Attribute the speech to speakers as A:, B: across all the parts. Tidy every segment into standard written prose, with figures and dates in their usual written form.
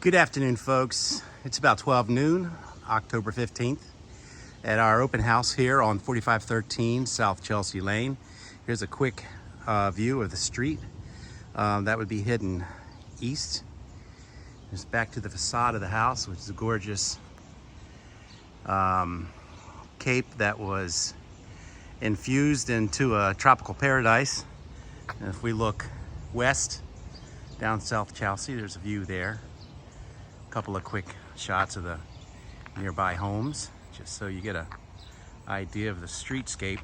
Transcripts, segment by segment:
A: Good afternoon, folks. It's about 12 noon, October 15th, at our open house here on 4513 South Chelsea Lane. Here's a quick view of the street. That would be hidden east. Just back to the facade of the house, which is a gorgeous cape that was infused into a tropical paradise. And if we look west down South Chelsea, there's a view there. A couple of quick shots of the nearby homes, just so you get an idea of the streetscape.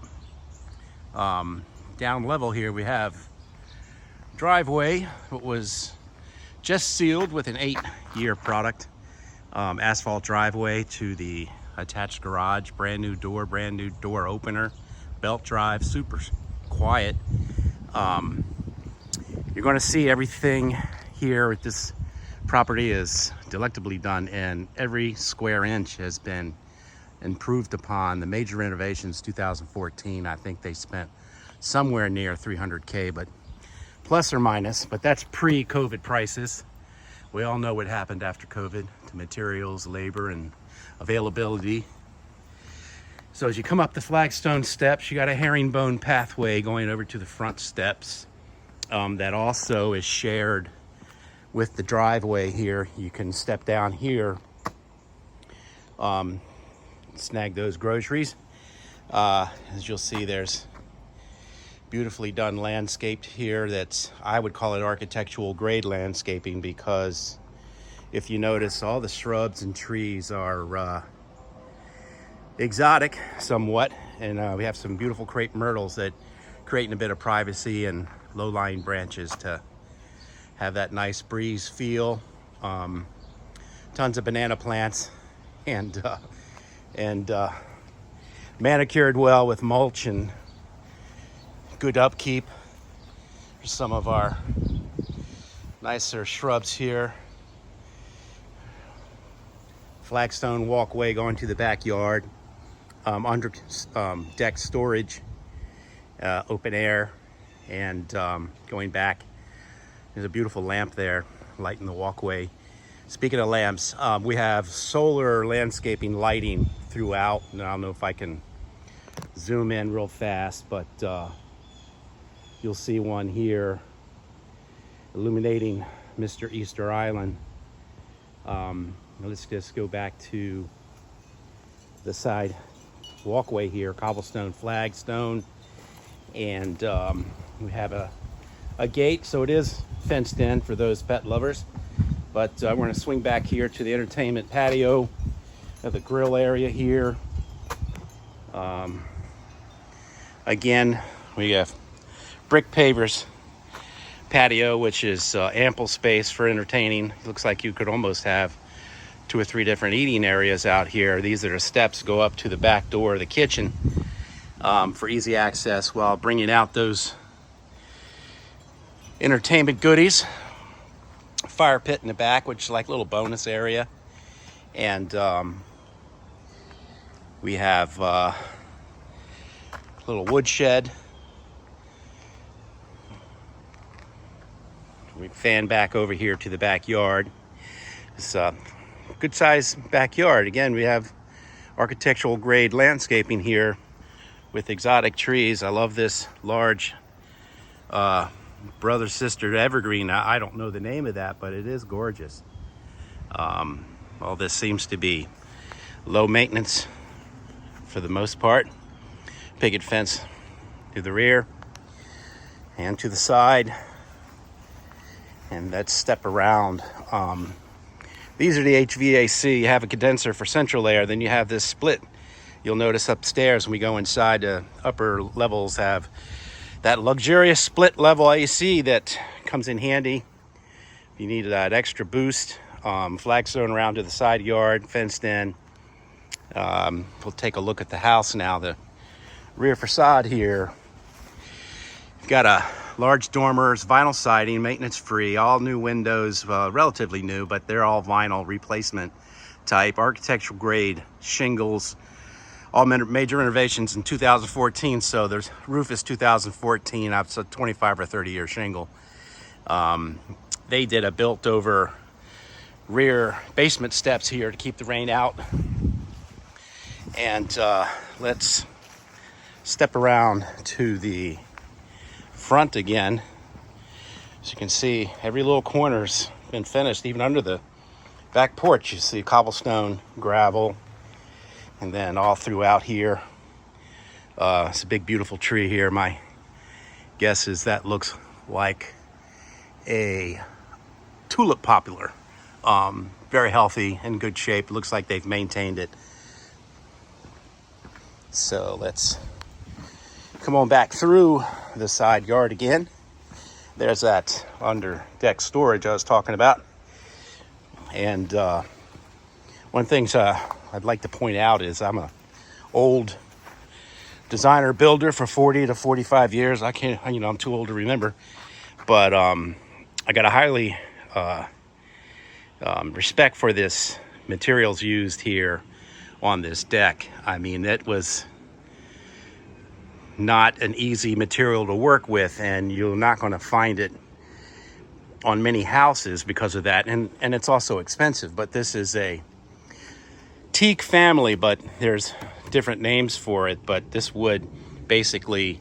A: Down level here we have driveway, what was just sealed with an 8-year product. Asphalt driveway to the attached garage, brand new door opener, belt drive, super quiet. You're going to see everything here at this property is delectably done, and every square inch has been improved upon. The major renovations 2014, I think they spent somewhere near 300K, but plus or minus, but that's pre-COVID prices. We all know what happened after COVID to materials, labor, and availability. So as you come up the flagstone steps, you got a herringbone pathway going over to the front steps that also is shared with the driveway here. You can step down here, snag those groceries. As you'll see, there's beautifully done landscaped here. That's, I would call it architectural grade landscaping, because if you notice, all the shrubs and trees are exotic somewhat, and we have some beautiful crepe myrtles that creating a bit of privacy and low-lying branches to have that nice breeze feel. Tons of banana plants and manicured well with mulch and good upkeep. Here's some of our nicer shrubs here. Flagstone walkway going to the backyard. Under deck storage, open air, and going back, there's a beautiful lamp there lighting the walkway. Speaking of lamps, we have solar landscaping lighting throughout, and I don't know if I can zoom in real fast, but you'll see one here illuminating Mr. Easter Island. Let's just go back to the side walkway here, cobblestone flagstone, and we have a gate, so it is fenced in for those pet lovers. But we're going to swing back here to the entertainment patio, have the grill area here. Again, we have brick pavers patio, which is ample space for entertaining. It looks like you could almost have 2 or 3 different eating areas out here. These are the steps go up to the back door of the kitchen for easy access, while bringing out those entertainment goodies. Fire pit in the back, which is like a little bonus area, and we have a little woodshed. We fan back over here to the backyard. It's a good size backyard. Again, we have architectural grade landscaping here with exotic trees. I love this large brother sister evergreen. I don't know the name of that, but it is gorgeous. All this seems to be low maintenance for the most part. Picket fence to the rear and to the side, and let's step around. These are the HVAC. You have a condenser for central air, then you have this split. You'll notice upstairs when we go inside, the upper levels have that luxurious split level AC that comes in handy if you need that extra boost. Flagstone around to the side yard, fenced in. We'll take a look at the house now. The rear facade here, you've got a large dormers, vinyl siding, maintenance free, all new windows, relatively new, but they're all vinyl replacement type, architectural grade shingles. All major renovations in 2014, so the roof is 2014. It's a 25 or 30 year shingle. They did a built over rear basement steps here to keep the rain out. And let's step around to the front again. As you can see, every little corner's been finished, even under the back porch. You see cobblestone, gravel, and then all throughout here. It's a big, beautiful tree here. My guess is that looks like a tulip poplar. Very healthy, in good shape. It looks like they've maintained it. So let's come on back through the side yard again. There's that under deck storage I was talking about. And one of the things I'd like to point out is I'm a old designer builder for 40 to 45 years. I can't, I'm too old to remember. But I got a highly respect for this materials used here on this deck. I mean, it was not an easy material to work with, and you're not going to find it on many houses because of that. And it's also expensive. But this is a teak family, but there's different names for it. But this wood, basically,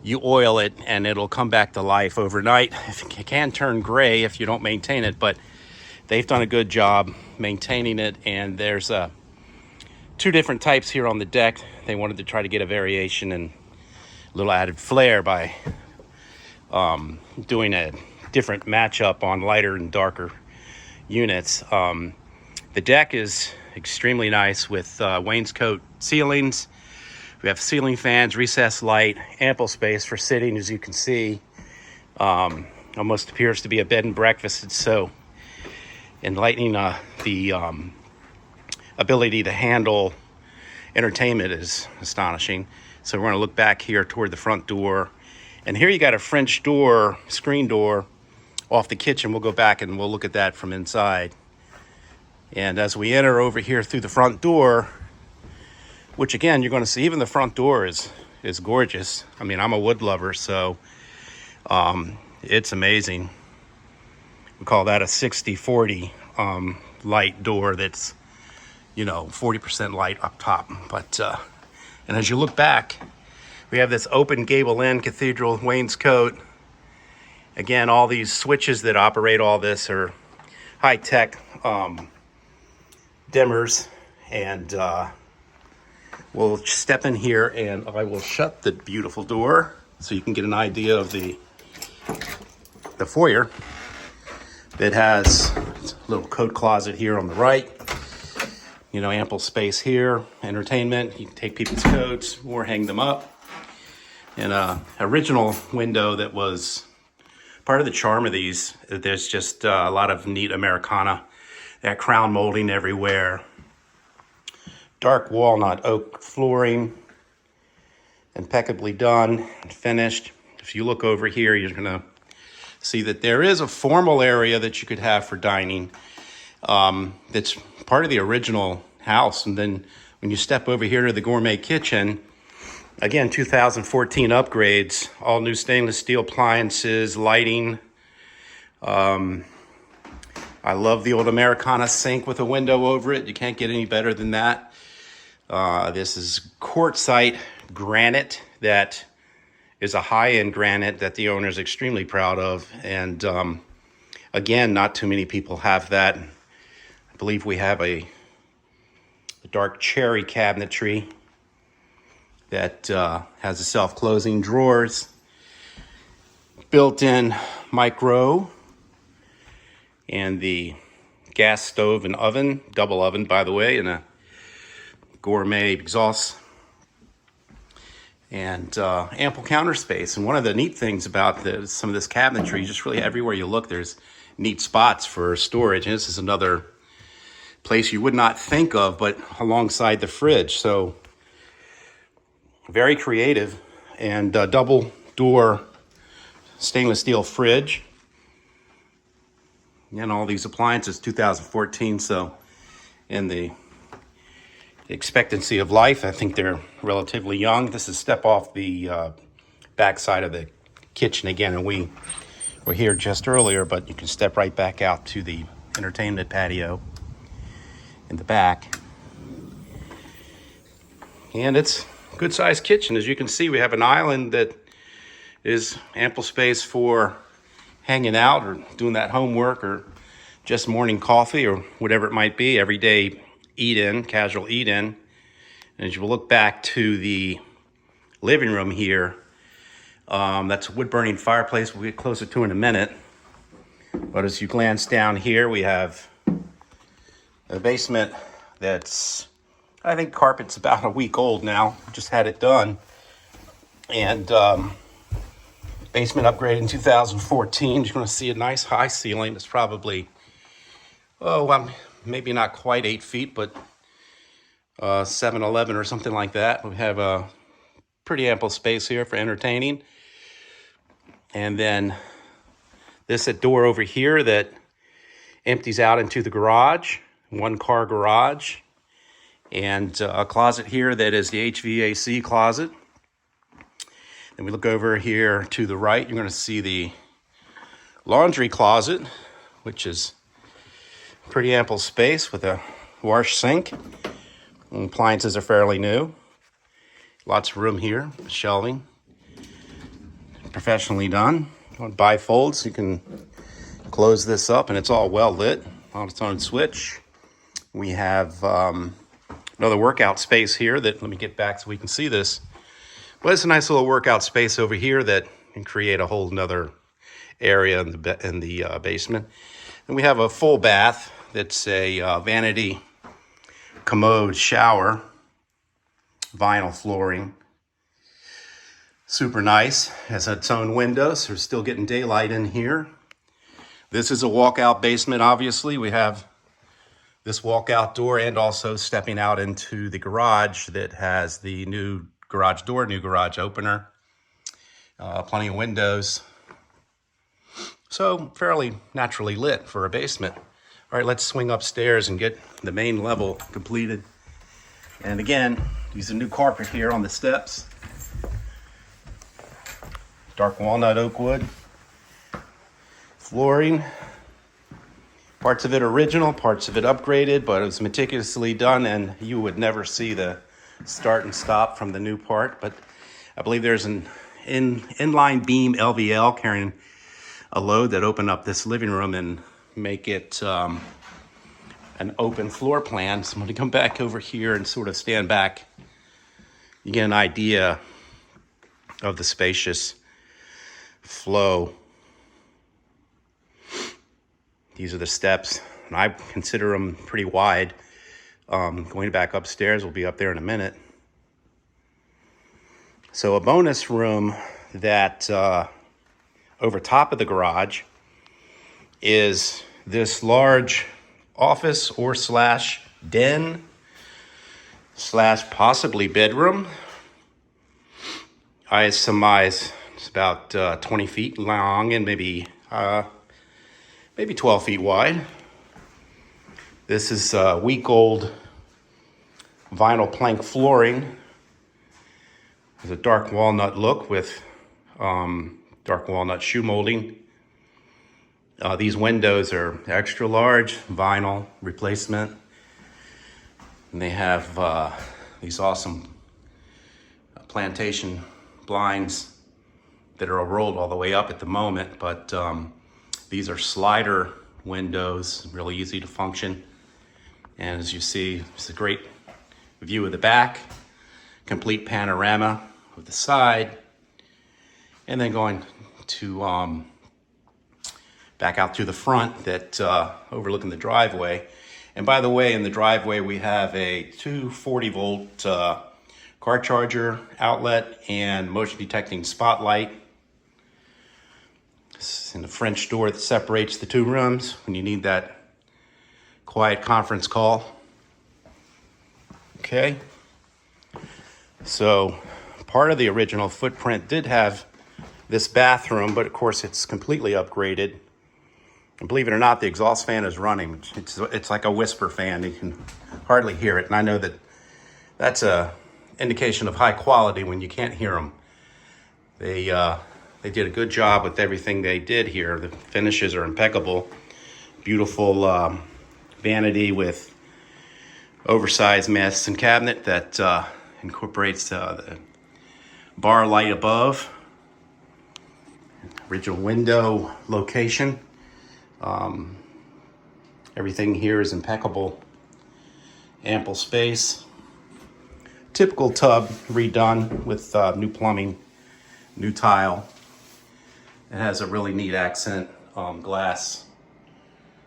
A: you oil it and it'll come back to life overnight. It can turn gray if you don't maintain it, but they've done a good job maintaining it. And there's two different types here on the deck. They wanted to try to get a variation and a little added flair by doing a different matchup on lighter and darker units. The deck is extremely nice with wainscot ceilings. We have ceiling fans, recessed light, ample space for sitting, as you can see. Almost appears to be a bed and breakfast. It's so enlightening. The ability to handle entertainment is astonishing. So we're going to look back here toward the front door. And here you got a French door, screen door, off the kitchen. We'll go back and we'll look at that from inside. And as we enter over here through the front door, which again, you're going to see even the front door is gorgeous. I mean, I'm a wood lover, so it's amazing. We call that a 60-40 light door that's, 40% light up top. But and as you look back, we have this open gable end cathedral wainscot. Again, all these switches that operate all this are high-tech dimmers. And we'll step in here and I will shut the beautiful door so you can get an idea of the foyer. It has a little coat closet here on the right. Ample space here, entertainment. You can take people's coats or hang them up. And original window that was part of the charm of these. There's just a lot of neat Americana. That crown molding everywhere. Dark walnut oak flooring. Impeccably done and finished. If you look over here, you're going to see that there is a formal area that you could have for dining. That's part of the original house. And then when you step over here to the gourmet kitchen, again, 2014 upgrades, all new stainless steel appliances, lighting. I love the old Americana sink with a window over it. You can't get any better than that. This is quartzite granite that is a high-end granite that the owner is extremely proud of. And again, not too many people have that. I believe we have a dark cherry cabinetry that has a self-closing drawers, built-in micro, and the gas stove and oven, double oven, by the way, and a gourmet exhaust, and ample counter space. And one of the neat things about some of this cabinetry, just really everywhere you look, there's neat spots for storage. And this is another place you would not think of, but alongside the fridge. So very creative. And double door stainless steel fridge. And all these appliances, 2014. So in the expectancy of life, I think they're relatively young. This is step off the back side of the kitchen again, and we were here just earlier, but you can step right back out to the entertainment patio in the back. And it's a good sized kitchen. As you can see, we have an island that is ample space for hanging out or doing that homework or just morning coffee or whatever it might be, everyday eat-in, casual eat-in. And as you look back to the living room here, that's a wood-burning fireplace we'll get closer to in a minute. But as you glance down here, we have a basement that's, I think carpet's about a week old now. Just had it done. And basement upgrade in 2014. You're going to see a nice high ceiling. It's probably, maybe not quite 8 feet, but 7-11 or something like that. We have a pretty ample space here for entertaining. And then this door over here that empties out into the garage, 1-car garage. And a closet here that is the HVAC closet. Then we look over here to the right, you're going to see the laundry closet, which is pretty ample space with a wash sink. And appliances are fairly new. Lots of room here, shelving. Professionally done. On bifolds, you can close this up and it's all well lit on its own switch. We have another workout space here that, let me get back so we can see this. Well, it's a nice little workout space over here that can create a whole nother area in the basement. And we have a full bath that's a vanity commode shower, vinyl flooring. Super nice, has its own windows, so we're still getting daylight in here. This is a walkout basement, obviously. We have this walkout door and also stepping out into the garage that has the new garage door, new garage opener, plenty of windows. So fairly naturally lit for a basement. All right, let's swing upstairs and get the main level completed. And again, use a new carpet here on the steps. Dark walnut oak wood. Flooring. Parts of it original, parts of it upgraded, but it was meticulously done and you would never see the start and stop from the new part. But I believe there's an inline beam LVL carrying a load that opened up this living room and make it an open floor plan. So I'm going to come back over here and sort of stand back. You get an idea of the spacious flow. These are the steps, and I consider them pretty wide. Going back upstairs, we'll be up there in a minute. So a bonus room that over top of the garage is this large office or slash den slash possibly bedroom. I surmise it's about 20 feet long and maybe 12 feet wide. This is week-old vinyl plank flooring. There's a dark walnut look with dark walnut shoe molding. These windows are extra large, vinyl replacement. And they have these awesome plantation blinds that are rolled all the way up at the moment, but these are slider windows, really easy to function. And as you see, it's a great view of the back, complete panorama of the side, and then going to back out through the front that overlooking the driveway. And by the way, in the driveway, we have a 240 volt car charger outlet and motion detecting spotlight. In the French door that separates the two rooms when you need that quiet conference call. Okay. So part of the original footprint did have this bathroom, but of course it's completely upgraded. And believe it or not, the exhaust fan is running. It's like a whisper fan. You can hardly hear it. And I know that that's a indication of high quality when you can't hear them. They did a good job with everything they did here. The finishes are impeccable. Beautiful vanity with oversized medicine cabinet that incorporates the bar light above. Original window location. Everything here is impeccable. Ample space. Typical tub redone with new plumbing, new tile. It has a really neat accent glass,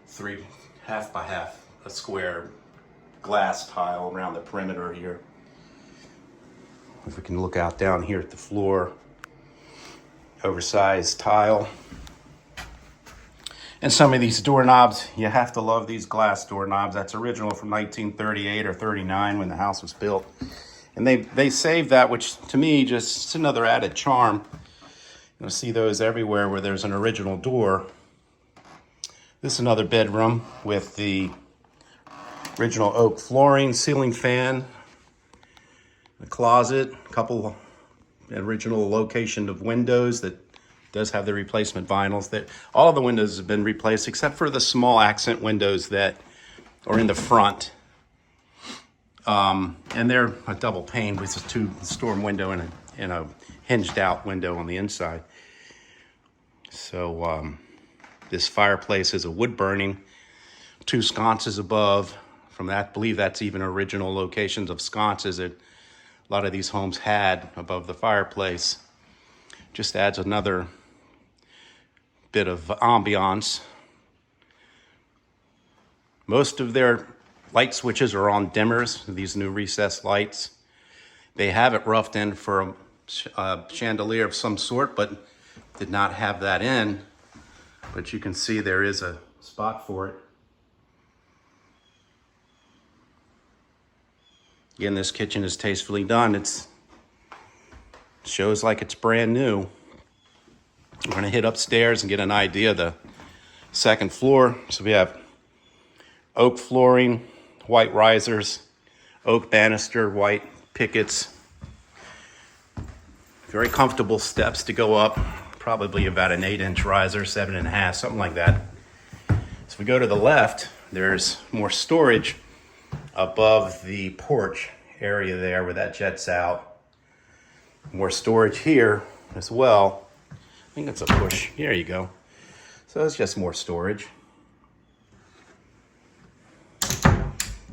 A: 3.5 by half, a square glass tile around the perimeter here. If we can look out down here at the floor, oversized tile. And some of these doorknobs, you have to love these glass doorknobs. That's original from 1938 or 39 when the house was built. And they saved that, which to me just it's another added charm. You'll see those everywhere where there's an original door. This is another bedroom with the original oak flooring, ceiling fan, a closet, a couple original location of windows that does have the replacement vinyls. That all of the windows have been replaced except for the small accent windows that are in the front. And they're a double pane with a two-storm window and a hinged out window on the inside. So this fireplace is a wood burning, 2 sconces above. From that, I believe that's even original locations of sconces that a lot of these homes had above the fireplace. Just adds another bit of ambiance. Most of their light switches are on dimmers, these new recessed lights. They have it roughed in for a chandelier of some sort, but did not have that in. But you can see there is a spot for it. Again, this kitchen is tastefully done. It shows like it's brand new. We're gonna hit upstairs and get an idea of the second floor. So we have oak flooring, white risers, oak banister, white pickets. Very comfortable steps to go up, probably about an 8-inch riser, 7.5, something like that. So we go to the left, there's more storage above the porch area there where that jets out. More storage here as well. I think it's a push. There you go. So it's just more storage.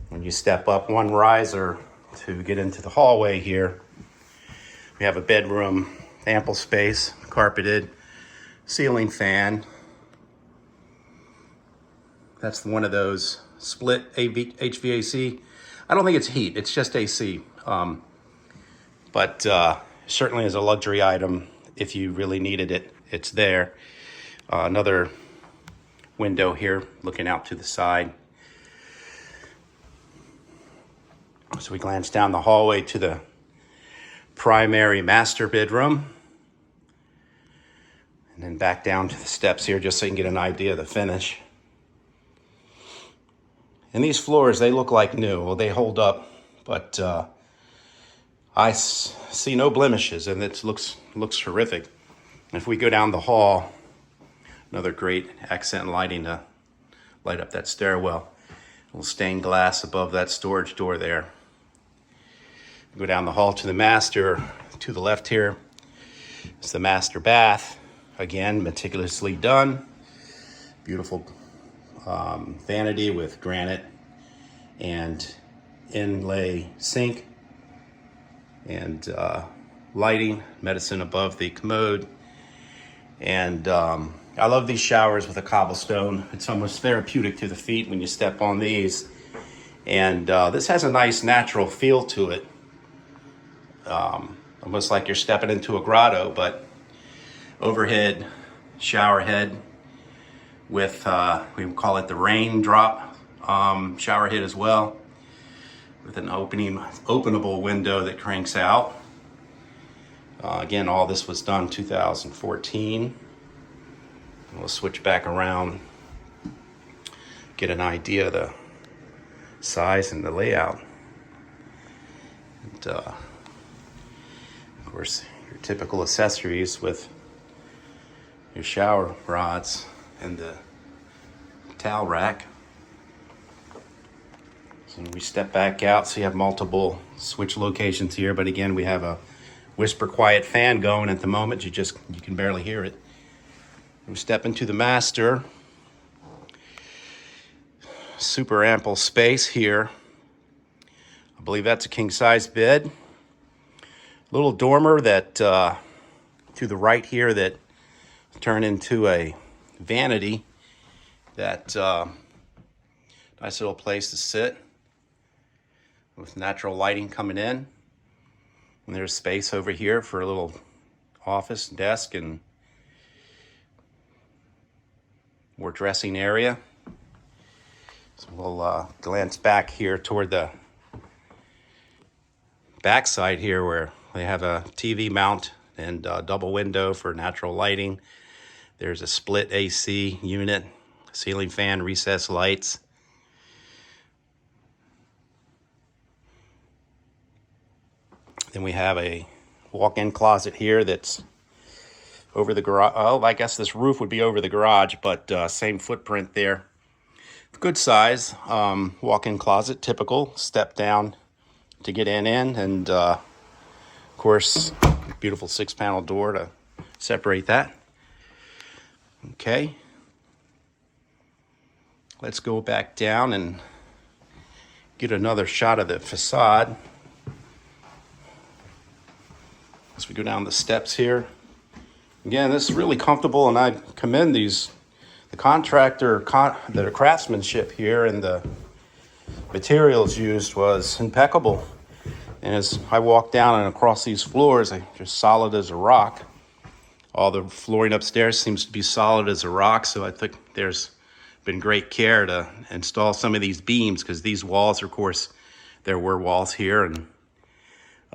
A: When you step up one riser to get into the hallway here, we have a bedroom, ample space, carpeted, ceiling fan. That's one of those split HVAC. I don't think it's heat, it's just AC. But certainly is a luxury item if you really needed it, it's there. Another window here looking out to the side. So we glance down the hallway to the primary master bedroom. And then back down to the steps here just so you can get an idea of the finish. And these floors, they look like new. Well, they hold up, but I see no blemishes, and it looks terrific. And if we go down the hall, another great accent lighting to light up that stairwell. A little stained glass above that storage door there. Go down the hall to the master. To the left here is the master bath. Again, meticulously done. Beautiful vanity with granite and inlay sink and lighting, medicine above the commode. And I love these showers with a cobblestone. It's almost therapeutic to the feet when you step on these. And this has a nice natural feel to it. Almost like you're stepping into a grotto, but overhead shower head with, we call it the raindrop shower head as well, with an openable window that cranks out. Again, all this was done 2014. We'll switch back around, get an idea of the size and the layout. And, of course, your typical accessories with your shower rods and the towel rack. So we step back out, so you have multiple switch locations here, but again, we have a whisper quiet fan going at the moment. You can barely hear it. We step into the master. Super ample space here. I believe that's a king size bed. Little dormer that to the right here that turn into a vanity. That nice little place to sit with natural lighting coming in. And there's space over here for a little office desk and more dressing area. So we'll glance back here toward the back side here where they have a TV mount and a double window for natural lighting. There's a split AC unit, ceiling fan, recessed lights. Then we have a walk-in closet here that's over the garage. Oh, I guess this roof would be over the garage, but same footprint there. Good size walk-in closet, typical step down to get in, and of course, beautiful 6-panel door to separate that. Okay, let's go back down and get another shot of the facade. As we go down the steps here. Again, this is really comfortable, and I commend the contractor, the craftsmanship here, and the materials used was impeccable. And as I walk down and across these floors, they're just solid as a rock. All the flooring upstairs seems to be solid as a rock, so I think there's been great care to install some of these beams, because these walls, of course, there were walls here, and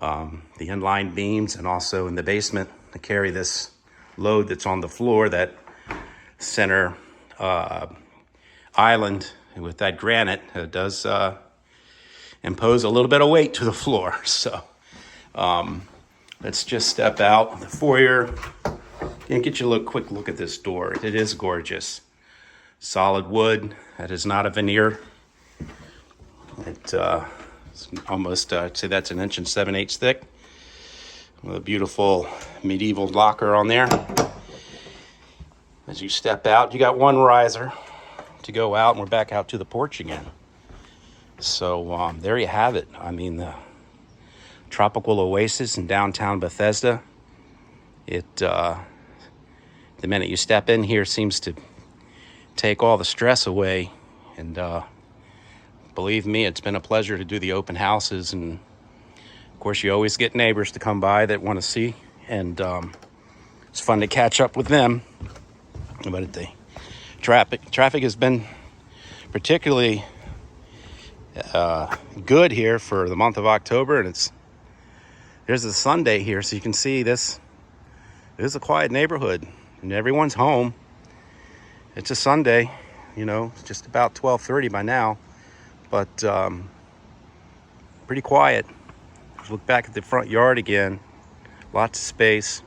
A: the inline beams, and also in the basement to carry this load that's on the floor, that center island with that granite does impose a little bit of weight to the floor. So let's just step out the foyer and get you a quick look at this door. It is gorgeous. Solid wood. That is not a veneer. It's almost, I'd say that's 1 7/8 inches thick. With a beautiful medieval locker on there. As you step out, you got one riser to go out, and we're back out to the porch again. So there you have it. I mean, the tropical oasis in downtown Bethesda. The minute you step in here seems to take all the stress away, and believe me, it's been a pleasure to do the open houses, and of course you always get neighbors to come by that want to see, and it's fun to catch up with them. But the traffic has been particularly good here for the month of October, and there's a Sunday here, so you can see this is a quiet neighborhood, and everyone's home. It's a Sunday, it's just about 12:30 by now, but pretty quiet. Look back at the front yard again, lots of space.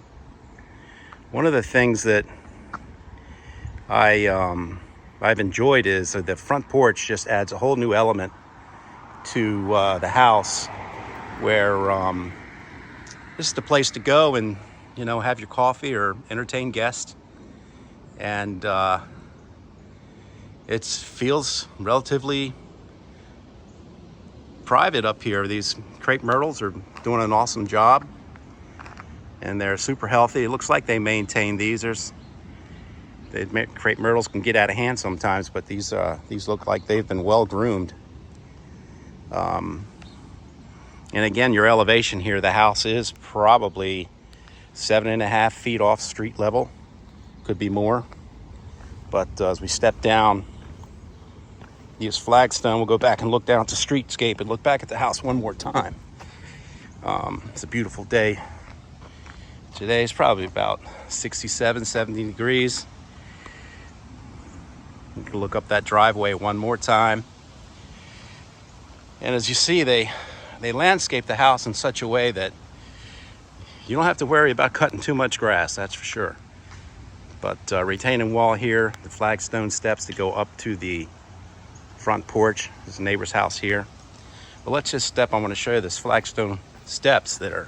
A: One of the things that I've enjoyed is the front porch just adds a whole new element to the house, where this is the place to go and have your coffee or entertain guests, and it feels relatively private up here. These crepe myrtles are doing an awesome job, and they're super healthy. It looks like they maintain these. Crepe myrtles can get out of hand sometimes, but these look like they've been well groomed. And again, your elevation here, the house is probably 7.5 feet off street level, could be more. But as we step down, use flagstone, we'll go back and look down at the streetscape and look back at the house one more time. It's a beautiful day. Today is probably about 67, 70 degrees. You can look up that driveway one more time. And as you see, they landscape the house in such a way that you don't have to worry about cutting too much grass, that's for sure. But retaining wall here, the flagstone steps that go up to the front porch. There's a neighbor's house here. But let's just step. I want to show you this flagstone steps that are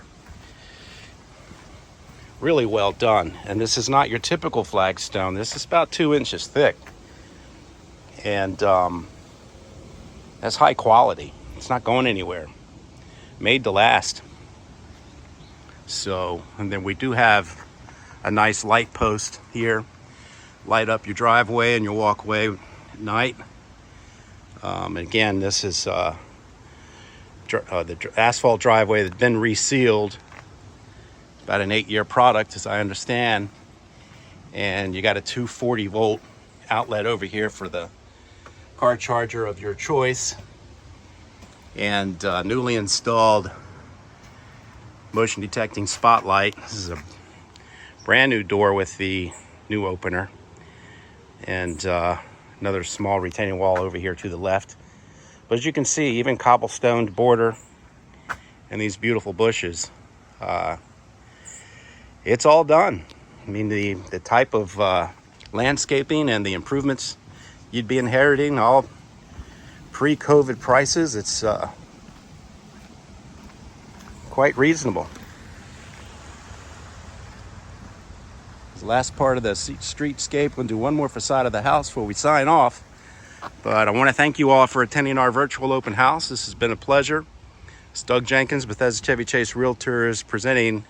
A: really well done. And this is not your typical flagstone. This is about 2 inches thick. And that's high quality. It's not going anywhere. Made to last. So, and then we do have a nice light post here. Light up your driveway and your walkway at night. Again, this is the asphalt driveway that's been resealed. About an 8-year product, as I understand. And you got a 240 volt outlet over here for the car charger of your choice. And newly installed motion detecting spotlight. This is a brand new door with the new opener. And another small retaining wall over here to the left. But as you can see, even cobblestoned border and these beautiful bushes. It's all done. I mean, the type of landscaping and the improvements you'd be inheriting, all pre-COVID prices, it's quite reasonable. The last part of the streetscape, we'll do one more facade of the house before we sign off. But I want to thank you all for attending our virtual open house. This has been a pleasure. It's Doug Jenkins, Bethesda Chevy Chase Realtors, presenting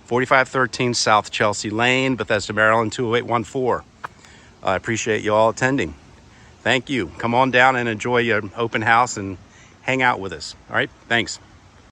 A: 4513 South Chelsea Lane, Bethesda, Maryland 20814. I appreciate you all attending. Thank you. Come on down and enjoy your open house and hang out with us. All right, thanks.